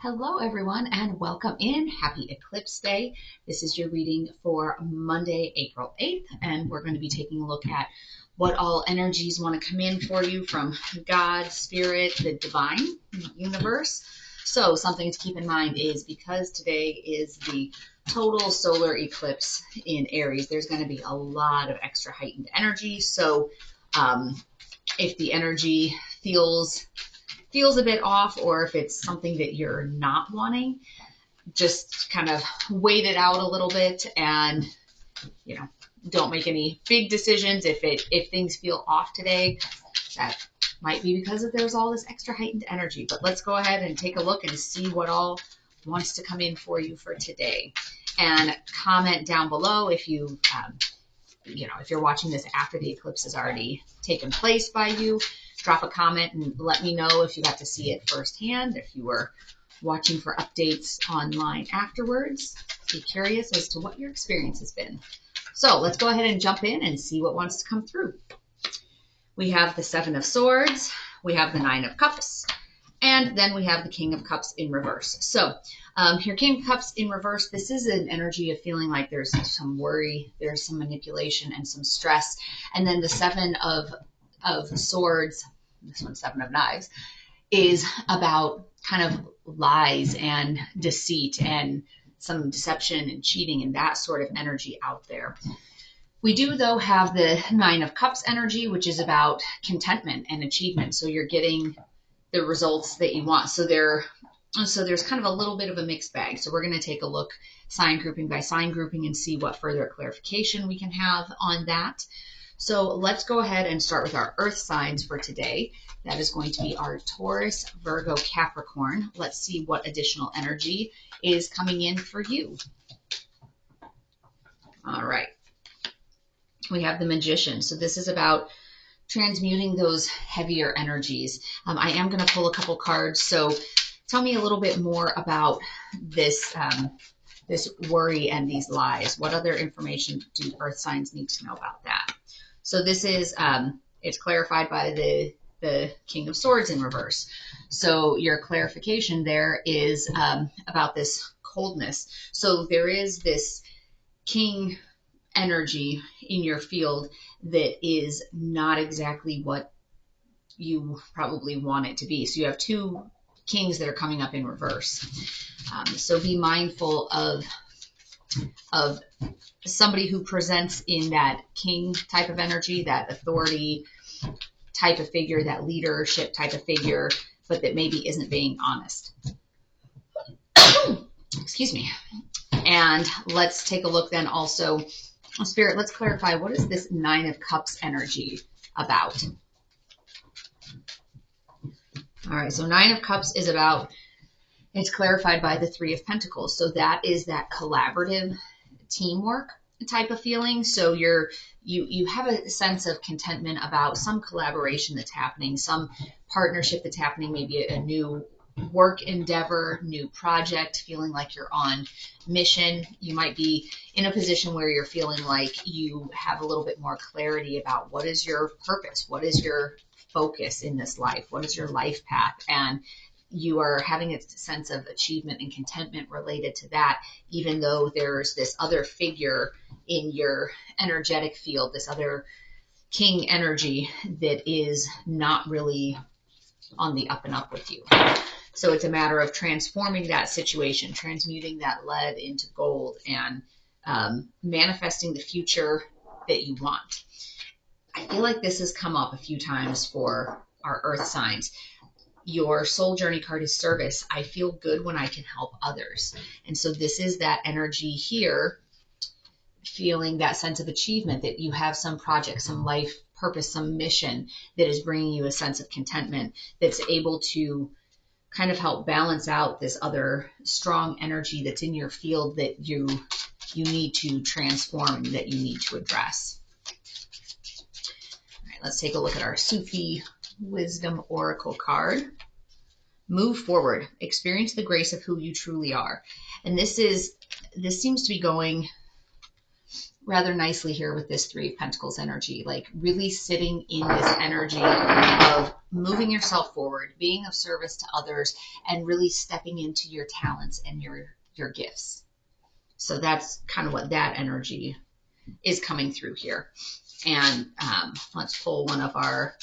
Hello everyone and welcome in. Happy Eclipse Day. This is your reading for Monday, April 8th, and we're going to be taking a look at what all energies want to come in for you from God, Spirit, the divine, the universe. So something to keep in mind is because today is the total solar eclipse in Aries, there's going to be a lot of extra heightened energy. So if the energy feels a bit off, or if it's something that you're not wanting, just kind of wait it out a little bit and, don't make any big decisions. If things feel off today, that might be because there's all this extra heightened energy. But let's go ahead and take a look and see what all wants to come in for you for today. And comment down below if you, if you're watching this after the eclipse has already taken place by you. Drop a comment and let me know if you got to see it firsthand, if you were watching for updates online afterwards. Be curious as to what your experience has been. So let's go ahead and jump in and see what wants to come through. We have the Seven of Swords, we have the Nine of Cups, and then we have the King of Cups in reverse. So your King of Cups in reverse, this is an energy of feeling like there's some worry, there's some manipulation and some stress. And then the Seven of Swords, this one's Seven of Knives, is about kind of lies and deceit and some deception and cheating and that sort of energy out there. We do, though, have the Nine of Cups energy, which is about contentment and achievement. So you're getting the results that you want. So there's kind of a little bit of a mixed bag. So we're going to take a look sign grouping by sign grouping and see what further clarification we can have on that. So let's go ahead and start with our earth signs for today. That is going to be our Taurus, Virgo, Capricorn. Let's see what additional energy is coming in for you. All right. We have the Magician. So this is about transmuting those heavier energies. I am going to pull a couple cards. So tell me a little bit more about this, this worry and these lies. What other information do earth signs need to know about that? So this is, it's clarified by the King of Swords in reverse. So your clarification there is about this coldness. So there is this King energy in your field that is not exactly what you probably want it to be. So you have two kings that are coming up in reverse. So be mindful of somebody who presents in that king type of energy, that authority type of figure, that leadership type of figure, but that maybe isn't being honest. Excuse me. And let's take a look then also, Spirit, let's clarify, what is this Nine of Cups energy about? All right, so Nine of Cups is about, it's clarified by the Three of Pentacles. So that is that collaborative teamwork type of feeling. So you have a sense of contentment about some collaboration that's happening, some partnership that's happening, maybe a new work endeavor, new project, feeling like you're on mission. You might be in a position where you're feeling like you have a little bit more clarity about what is your purpose, what is your focus in this life, what is your life path, and you are having a sense of achievement and contentment related to that, even though there's this other figure in your energetic field, this other king energy that is not really on the up and up with you. So it's a matter of transforming that situation, transmuting that lead into gold, and manifesting the future that you want. I feel like this has come up a few times for our earth signs. Your soul journey card is service. I feel good when I can help others. And so this is that energy here, feeling that sense of achievement, that you have some project, some life purpose, some mission that is bringing you a sense of contentment, that's able to kind of help balance out this other strong energy that's in your field that you need to transform, that you need to address. All right, let's take a look at our Sufi Wisdom Oracle card. Move forward. Experience the grace of who you truly are. And this seems to be going rather nicely here with this Three of Pentacles energy, like really sitting in this energy of moving yourself forward, being of service to others, and really stepping into your talents and your gifts. So that's kind of what that energy is coming through here. And let's pull one of our,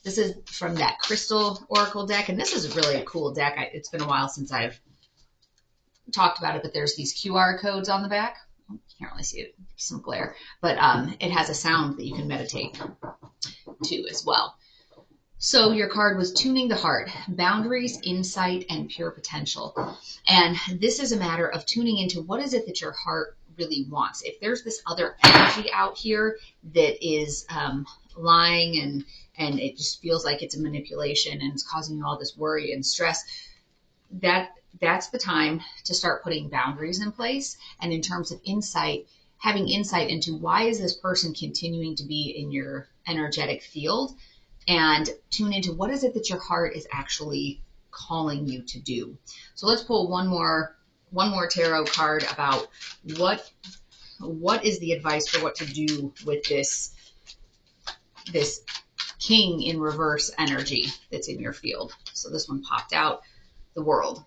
this is from that Crystal Oracle deck, and this is really a cool deck. It's been a while since I've talked about it, but there's these QR codes on the back. You can't really see it, some glare, but it has a sound that you can meditate to as well. So your card was tuning the heart, boundaries, insight, and pure potential. And this is a matter of tuning into what is it that your heart really wants. If there's this other energy out here that is lying and it just feels like it's a manipulation and it's causing you all this worry and stress, that's the time to start putting boundaries in place. And in terms of insight, having insight into why is this person continuing to be in your energetic field, and tune into what is it that your heart is actually calling you to do. So let's pull one more tarot card about what is the advice for what to do with this King in reverse energy that's in your field. So this one popped out, the World.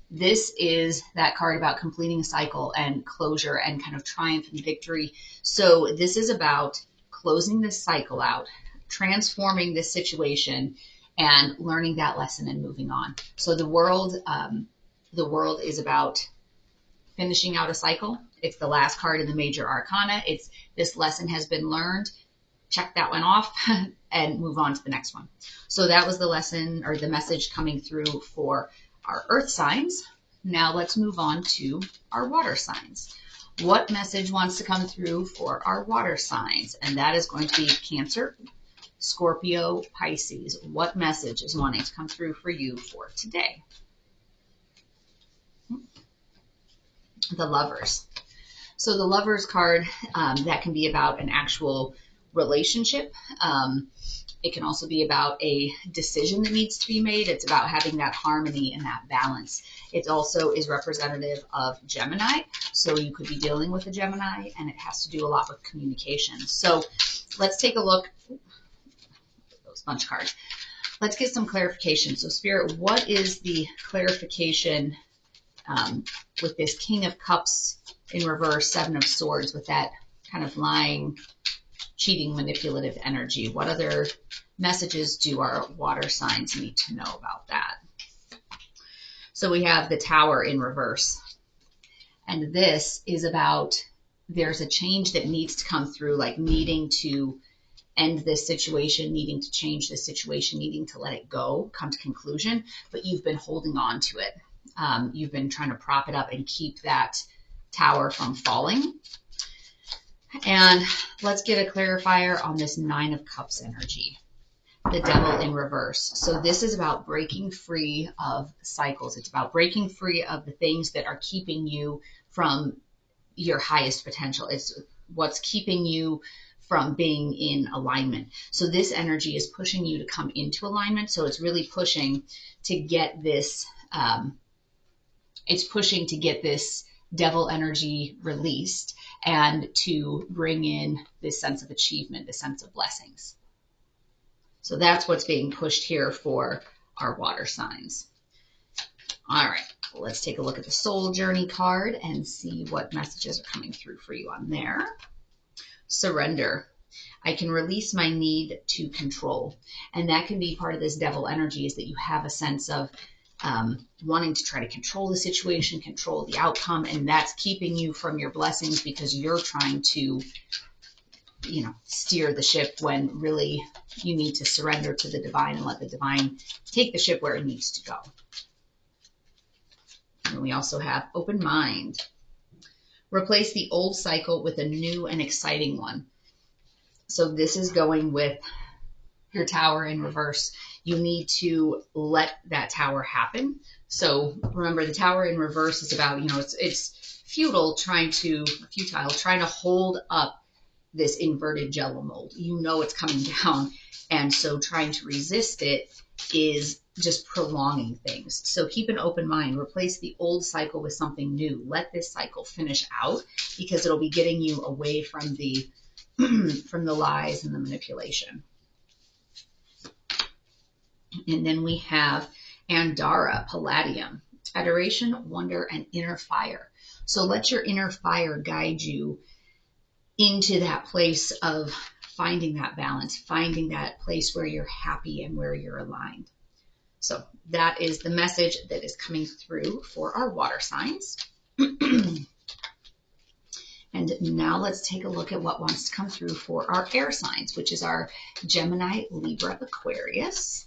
This is that card about completing a cycle and closure and kind of triumph and victory. So this is about closing this cycle out, transforming this situation, and learning that lesson and moving on. So the World is about finishing out a cycle. It's the last card in the major arcana. It's this lesson has been learned. Check that one off and move on to the next one. So that was the lesson or the message coming through for our earth signs. Now let's move on to our water signs. What message wants to come through for our water signs? And that is going to be Cancer, Scorpio, Pisces. What message is wanting to come through for you for today? The Lovers. So the Lovers card, that can be about an actual relationship. It can also be about a decision that needs to be made. It's about having that harmony and that balance. It also is representative of Gemini. So you could be dealing with a Gemini, and it has to do a lot with communication. So let's take a look. Those bunch cards. Let's get some clarification. So Spirit, what is the clarification with this King of Cups in reverse, Seven of Swords, with that kind of lying, cheating, manipulative energy? What other messages do our water signs need to know about that? So we have the Tower in reverse. And this is about there's a change that needs to come through, like needing to end this situation, needing to change this situation, needing to let it go, come to conclusion, but you've been holding on to it. You've been trying to prop it up and keep that tower from falling. And let's get a clarifier on this Nine of Cups energy, the Devil in reverse. So this is about breaking free of cycles. It's about breaking free of the things that are keeping you from your highest potential. It's what's keeping you from being in alignment. So this energy is pushing you to come into alignment. So it's really pushing to get this, devil energy released and to bring in this sense of achievement, this sense of blessings. So that's what's being pushed here for our water signs. All right, let's take a look at the Soul Journey card and see what messages are coming through for you on there. Surrender. I can release my need to control. And that can be part of this devil energy, is that you have a sense of wanting to try to control the situation, control the outcome, and that's keeping you from your blessings because you're trying to, steer the ship when really you need to surrender to the divine and let the divine take the ship where it needs to go. And we also have open mind. Replace the old cycle with a new and exciting one. So this is going with your Tower in reverse. You need to let that tower happen. So remember, the Tower in reverse is about, it's futile trying to hold up this inverted jello mold. You know it's coming down. And so trying to resist it is just prolonging things. So keep an open mind. Replace the old cycle with something new. Let this cycle finish out, because it'll be getting you away from the from the lies and the manipulation. And then we have Andara, Palladium, adoration, wonder, and inner fire. So let your inner fire guide you into that place of finding that balance, finding that place where you're happy and where you're aligned. So that is the message that is coming through for our water signs. And now let's take a look at what wants to come through for our air signs, which is our Gemini, Libra, Aquarius.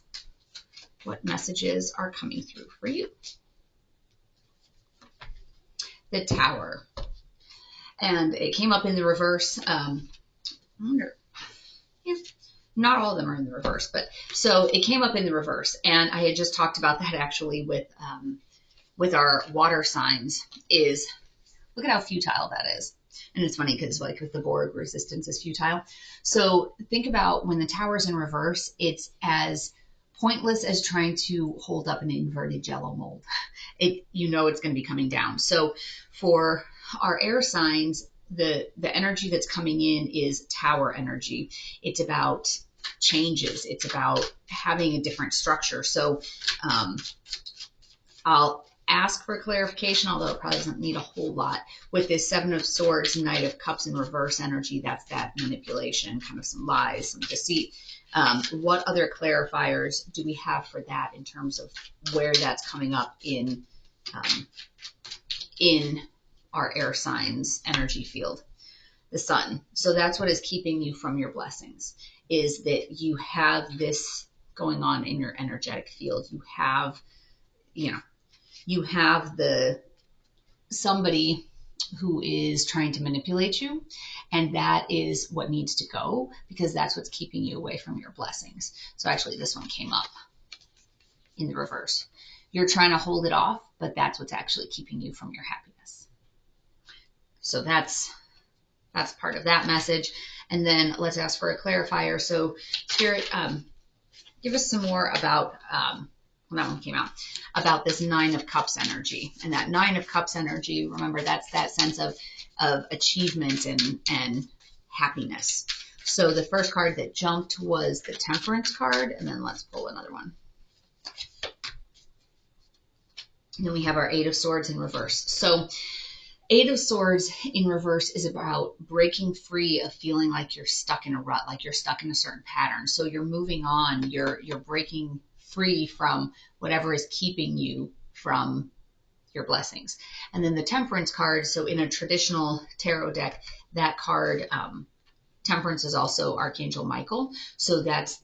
What messages are coming through for you? The Tower. And it came up in the reverse. I wonder. Yeah, not all of them are in the reverse, but so it came up in the reverse. And I had just talked about that actually with our water signs. Is look at how futile that is. And it's funny because like with the Borg, resistance is futile. So think about when the Tower's in reverse, it's as pointless as trying to hold up an inverted jello mold. You know it's going to be coming down. So for our air signs, the energy that's coming in is Tower energy. It's about changes. It's about having a different structure. So I'll ask for clarification, although it probably doesn't need a whole lot. With this Seven of Swords, Knight of Cups in reverse energy, that's that manipulation, kind of some lies, some deceit. What other clarifiers do we have for that in terms of where that's coming up in our air signs energy field? The Sun. So that's what is keeping you from your blessings, is that you have this going on in your energetic field. You have, you have somebody who is trying to manipulate you, and that is what needs to go, because that's what's keeping you away from your blessings. So actually this one came up in the reverse. You're trying to hold it off, but that's what's actually keeping you from your happiness. So that's part of that message. And then let's ask for a clarifier. So Spirit, give us some more about when that one came out, about this Nine of Cups energy. And that Nine of Cups energy, remember, that's that sense of achievement and happiness. So the first card that jumped was the Temperance card, and then let's pull another one. And then we have our Eight of Swords in reverse. So Eight of Swords in reverse is about breaking free of feeling like you're stuck in a rut, like you're stuck in a certain pattern. So you're moving on, you're breaking free from whatever is keeping you from your blessings. And then the Temperance card, so in a traditional tarot deck, that card, Temperance is also Archangel Michael. So that's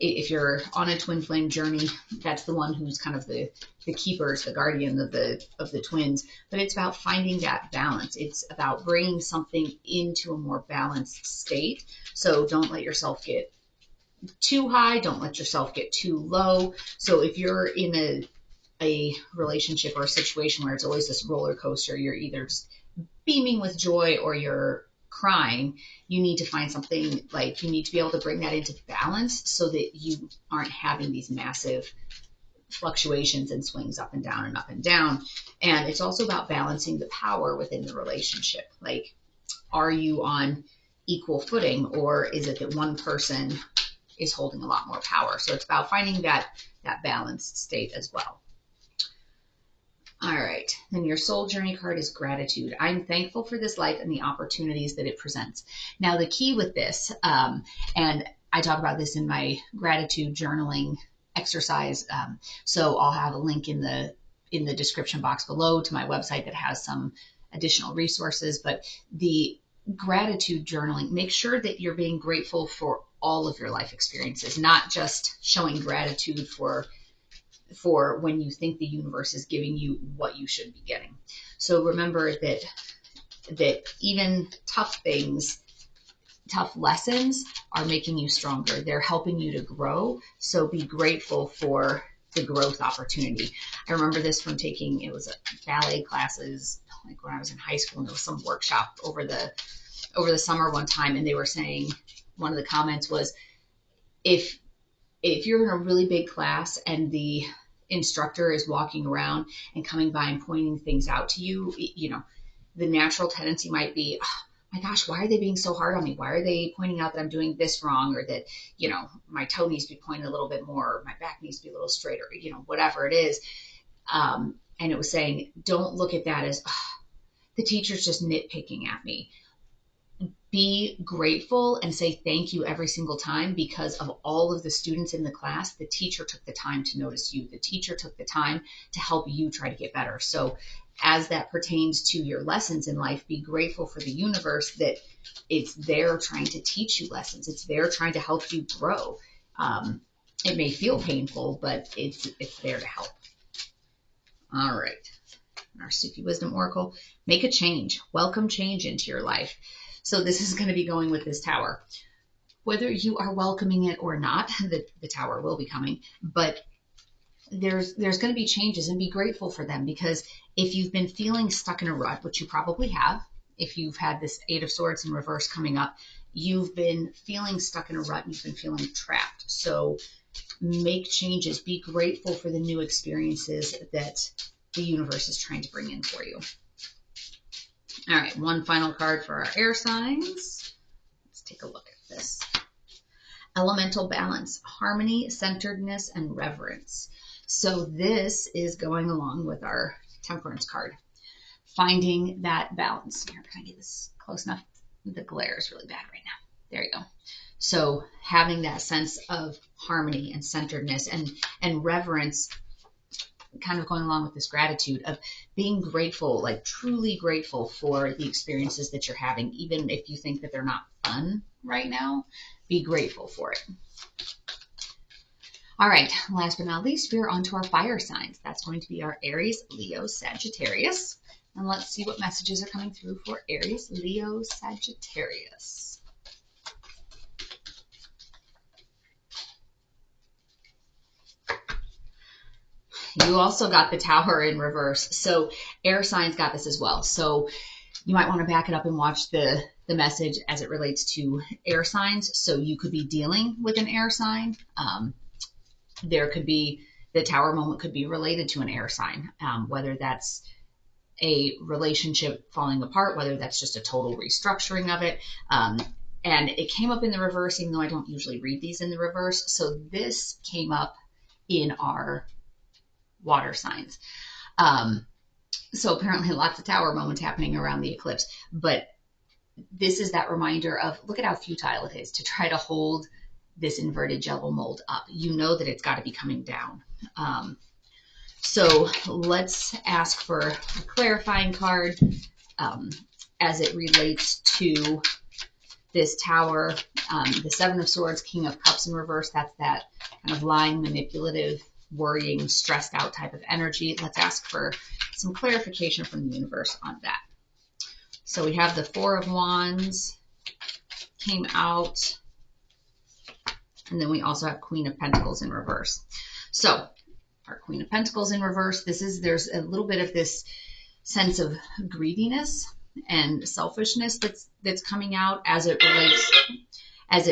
if you're on a twin flame journey, that's the one who's kind of the keepers, the guardian of the twins. But it's about finding that balance. It's about bringing something into a more balanced state. So don't let yourself get too high. Don't let yourself get too low. So if you're in a relationship or a situation where it's always this roller coaster, you're either just beaming with joy or you're crying, you need to find something, like you need to be able to bring that into balance so that you aren't having these massive fluctuations and swings up and down and up and down. And it's also about balancing the power within the relationship. Like, are you on equal footing, or is it that one person is holding a lot more power? So it's about finding that balanced state as well. All right, then your soul journey card is gratitude. I'm thankful for this life and the opportunities that it presents. Now, the key with this, and I talk about this in my gratitude journaling exercise, so I'll have a link in the description box below to my website that has some additional resources. But the gratitude journaling, make sure that you're being grateful for all of your life experiences, not just showing gratitude for when you think the universe is giving you what you should be getting. So remember that even tough things, tough lessons are making you stronger. They're helping you to grow. So be grateful for the growth opportunity. I remember this from taking, it was ballet classes, like when I was in high school, and there was some workshop over the summer one time, and they were saying, one of the comments was, if you're in a really big class and the instructor is walking around and coming by and pointing things out to you, you know, the natural tendency might be, oh my gosh, why are they being so hard on me? Why are they pointing out that I'm doing this wrong, or that, you know, my toe needs to be pointed a little bit more, or my back needs to be a little straighter, you know, whatever it is. And it was saying, don't look at that as, oh, the teacher's just nitpicking at me. Be grateful and say thank you every single time, because of all of the students in the class, the teacher took the time to notice you. The teacher took the time to help you try to get better. So as that pertains to your lessons in life, be grateful for the universe that it's there trying to teach you lessons. It's there trying to help you grow. It may feel painful, but it's there to help. All right. Our Suki Wisdom Oracle, make a change. Welcome change into your life. So this is going to be going with this tower. Whether you are welcoming it or not, the tower will be coming, but there's going to be changes, and be grateful for them, because if you've been feeling stuck in a rut, which you probably have, if you've had this 8 of Swords in reverse coming up, you've been feeling stuck in a rut and you've been feeling trapped. So make changes. Be grateful for the new experiences that the universe is trying to bring in for you. All right, one final card for our air signs. Let's take a look at this. Elemental balance, harmony, centeredness, and reverence. So this is going along with our temperance card. Finding that balance. Here, can I get this close enough? The glare is really bad right now. There you go. So having that sense of harmony and centeredness and reverence, kind of going along with this gratitude of being grateful, like truly grateful for the experiences that you're having, even if you think that they're not fun right now, be grateful for it. All right, last but not least, we're on to our fire signs. That's going to be our Aries, Leo, Sagittarius. And let's see what messages are coming through for Aries, Leo, Sagittarius. You also got the Tower in reverse. So air signs got this as well. So you might want to back it up and watch the message as it relates to air signs. So you could be dealing with an air sign. There could be, the Tower moment could be related to an air sign, whether that's a relationship falling apart, whether that's just a total restructuring of it. And it came up in the reverse, even though I don't usually read these in the reverse. So this came up in our water signs. So apparently lots of Tower moments happening around the eclipse, but this is that reminder of, look at how futile it is to try to hold this inverted jello mold up. You know that it's got to be coming down. So let's ask for a clarifying card as it relates to this Tower. The 7 of Swords, King of Cups in reverse, that's that kind of lying, manipulative, worrying, stressed out type of energy. Let's ask for some clarification from the universe on that. So we have the 4 of Wands came out, and then we also have Queen of Pentacles in reverse. So our Queen of Pentacles in reverse, there's a little bit of this sense of greediness and selfishness that's coming out as it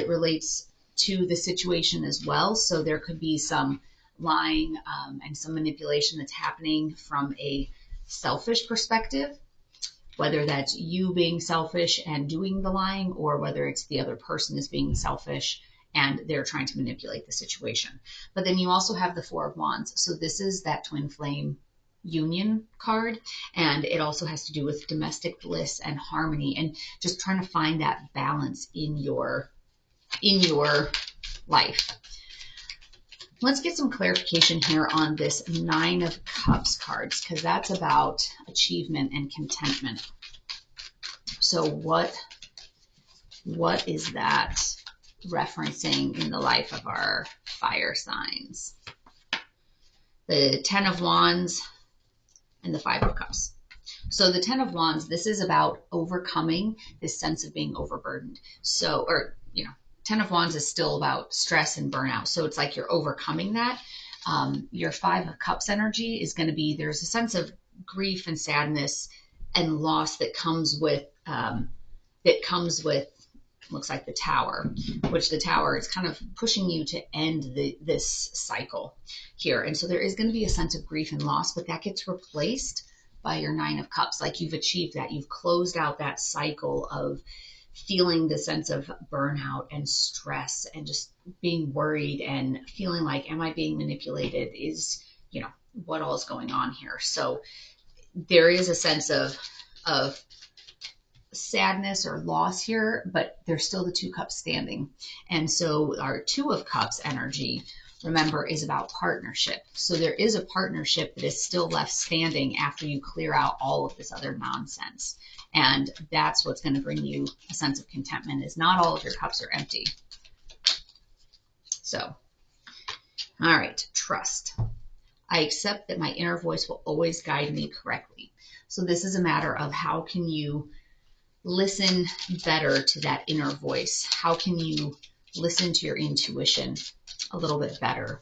relates to the situation as well. So there could be some lying and some manipulation that's happening from a selfish perspective, whether that's you being selfish and doing the lying, or whether it's the other person is being selfish and they're trying to manipulate the situation. But then you also have the 4 of Wands. So this is that twin flame union card, and it also has to do with domestic bliss and harmony, and just trying to find that balance in your life. Let's get some clarification here on this 9 of Cups cards, because that's about achievement and contentment. So what is that referencing in the life of our fire signs? The 10 of Wands and the 5 of Cups. So the 10 of Wands, this is about overcoming this sense of being overburdened. So, 10 of Wands is still about stress and burnout. So it's like you're overcoming that. Your Five of Cups energy is going to be, there's a sense of grief and sadness and loss that comes with looks like the Tower, which the Tower is kind of pushing you to end this cycle here. And so there is going to be a sense of grief and loss, but that gets replaced by your Nine of Cups. Like you've achieved that. You've closed out that cycle of feeling the sense of burnout and stress and just being worried and feeling like, am I being manipulated? Is, what all is going on here? So there is a sense of sadness or loss here, but there's still the Two Cups standing. And so our Two of Cups energy, remember, is about partnership. So there is a partnership that is still left standing after you clear out all of this other nonsense. And that's what's going to bring you a sense of contentment, is not all of your cups are empty. So, all right, trust. I accept that my inner voice will always guide me correctly. So this is a matter of how can you listen better to that inner voice? How can you listen to your intuition a little bit better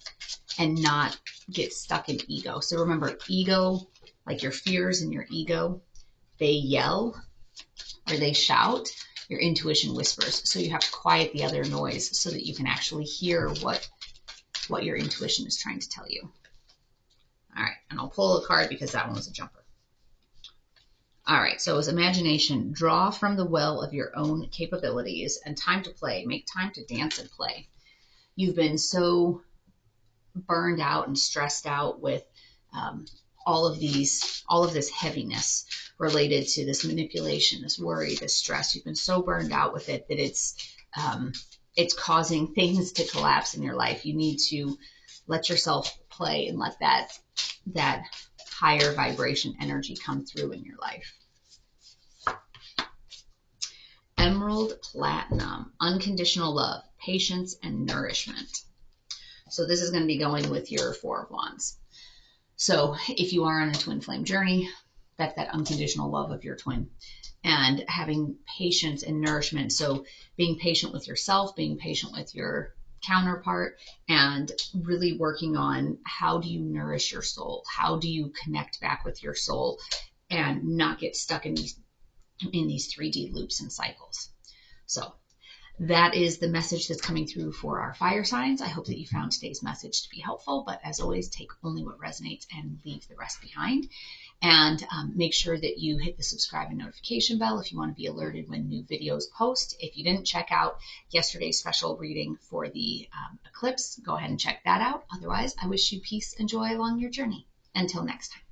and not get stuck in ego? So remember, ego, like your fears and your ego, they yell or they shout. Your intuition whispers. So you have to quiet the other noise so that you can actually hear what your intuition is trying to tell you. All right, and I'll pull a card because that one was a jumper. All right, so as imagination, draw from the well of your own capabilities and time to play. Make time to dance and play. You've been so burned out and stressed out with all of this heaviness related to this manipulation, this worry, this stress. You've been so burned out with it that it's causing things to collapse in your life. You need to let yourself play and let that higher vibration energy come through in your life. Emerald Platinum, unconditional love, patience, and nourishment. So this is going to be going with your Four of Wands. So if you are on a twin flame journey, that's that unconditional love of your twin and having patience and nourishment. So being patient with yourself, being patient with your counterpart, and really working on how do you nourish your soul? How do you connect back with your soul and not get stuck in these 3D loops and cycles? So that is the message that's coming through for our fire signs. I hope that you found today's message to be helpful, but as always, take only what resonates and leave the rest behind. And make sure that you hit the subscribe and notification bell if you want to be alerted when new videos post. If you didn't check out yesterday's special reading for the eclipse, go ahead and check that out. Otherwise, I wish you peace and joy along your journey. Until next time.